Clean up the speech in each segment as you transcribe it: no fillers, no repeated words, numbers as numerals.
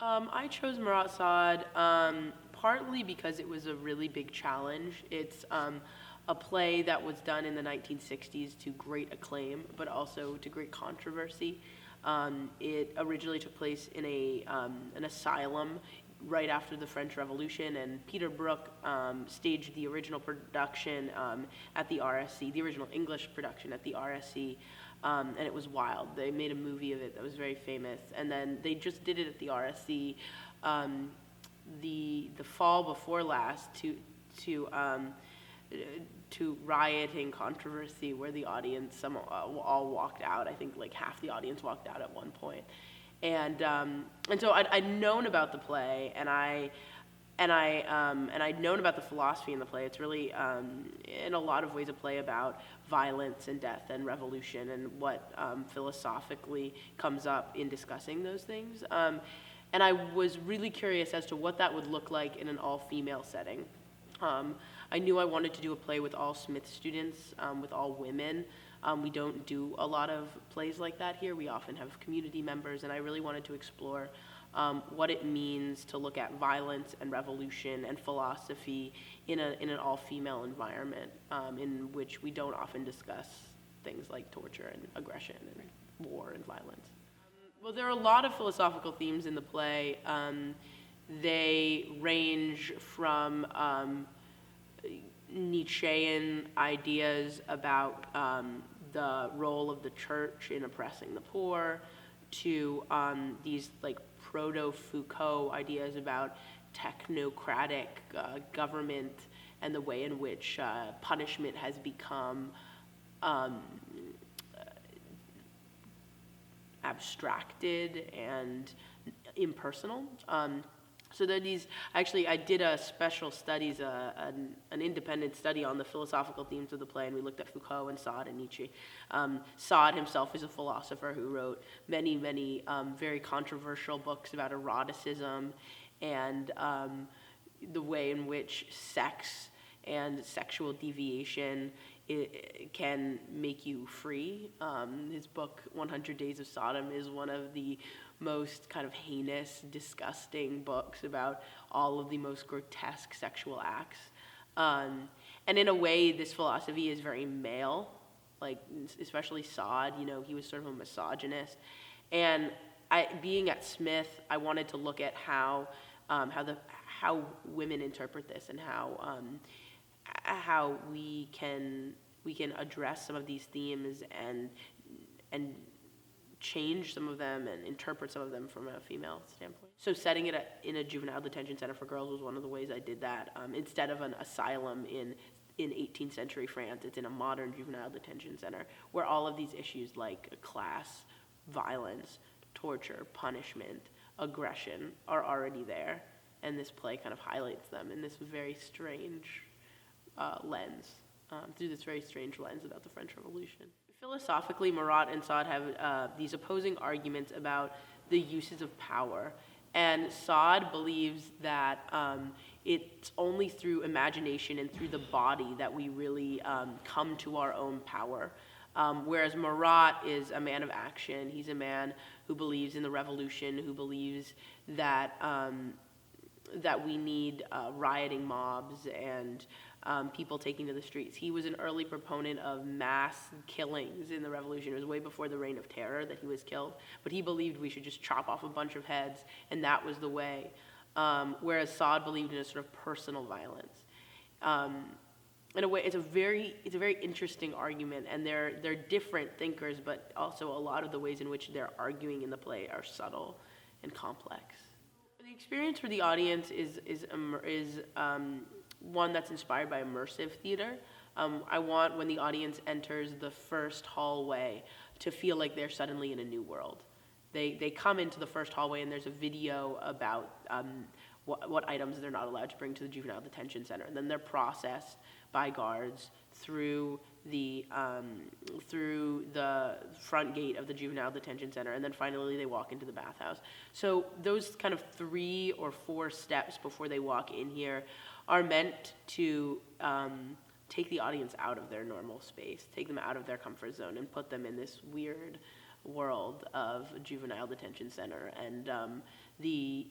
I chose Marat Sade partly because it was a really big challenge. It's a play that was done in the 1960s to great acclaim, but also to great controversy. It originally took place in an asylum right after the French Revolution, and Peter Brook staged the original production at the RSC, the original English production at the RSC, and it was wild. They made a movie of it that was very famous, and then they just did it at the RSC the fall before last to rioting controversy where the audience all walked out. I think like half the audience walked out at one point. And so I'd known about the play, and I'd known about the philosophy in the play. It's really, in a lot of ways, a play about violence and death and revolution and what philosophically comes up in discussing those things. And I was really curious as to what that would look like in an all-female setting. I knew I wanted to do a play with all Smith students, with all women. We don't do a lot of plays like that here. We often have community members, and I really wanted to explore what it means to look at violence and revolution and philosophy in an all-female environment in which we don't often discuss things like torture and aggression and war and violence. Well, there are a lot of philosophical themes in the play. They range from Nietzschean ideas about the role of the church in oppressing the poor, to these like proto-Foucault ideas about technocratic government and the way in which punishment has become abstracted and impersonal. So there are these, actually I did a special studies, an independent study on the philosophical themes of the play, and we looked at Foucault and Sade and Nietzsche. Sade himself is a philosopher who wrote many, many very controversial books about eroticism and the way in which sex and sexual deviation can make you free. His book, 100 Days of Sodom, is one of the most kind of heinous, disgusting books about all of the most grotesque sexual acts. And in a way, this philosophy is very male, like especially Sade, he was sort of a misogynist. And being at Smith, I wanted to look at how women interpret this and how we can address some of these themes and change some of them and interpret some of them from a female standpoint. So setting it in a juvenile detention center for girls was one of the ways I did that. Instead of an asylum in 18th century France, it's in a modern juvenile detention center where all of these issues like class, violence, torture, punishment, aggression are already there. And this play kind of highlights them in this very strange lens, through this very strange lens about the French Revolution. Philosophically, Marat and Sade have these opposing arguments about the uses of power. And Sade believes that it's only through imagination and through the body that we really come to our own power. Whereas Marat is a man of action. He's a man who believes in the revolution, who believes that we need rioting mobs and people taking to the streets. He was an early proponent of mass killings in the revolution. It was way before the Reign of Terror that he was killed, but he believed we should just chop off a bunch of heads, and that was the way. Whereas Sade believed in a sort of personal violence. In a way, it's a very interesting argument, and they're different thinkers, but also a lot of the ways in which they're arguing in the play are subtle and complex. The experience for the audience is one that's inspired by immersive theater. I want, when the audience enters the first hallway, to feel like they're suddenly in a new world. They come into the first hallway, and there's a video about what items they're not allowed to bring to the juvenile detention center. And then they're processed by guards through the front gate of the juvenile detention center, and then finally they walk into the bathhouse. So those kind of 3 or 4 steps before they walk in here are meant to take the audience out of their normal space, take them out of their comfort zone, and put them in this weird world of a juvenile detention center, and the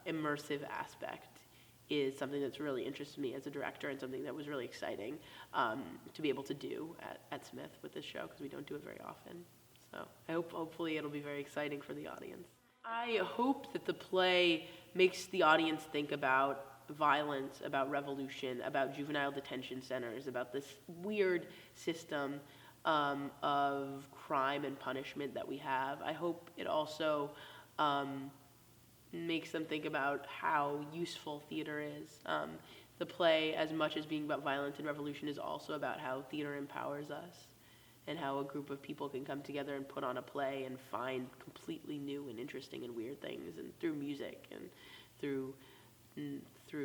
immersive aspect is something that's really interested me as a director, and something that was really exciting to be able to do at Smith with this show, because we don't do it very often. So hopefully it'll be very exciting for the audience. I hope that the play makes the audience think about violence, about revolution, about juvenile detention centers, about this weird system of crime and punishment that we have. I hope it also makes them think about how useful theater is. The play, as much as being about violence and revolution, is also about how theater empowers us, and how a group of people can come together and put on a play and find completely new and interesting and weird things, and through music and through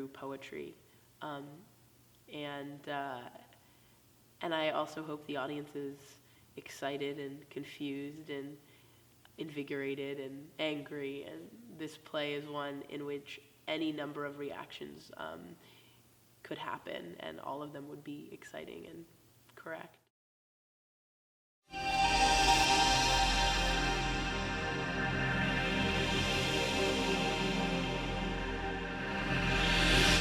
poetry. And I also hope the audience is excited and confused and invigorated and angry, and this play is one in which any number of reactions could happen, and all of them would be exciting and correct.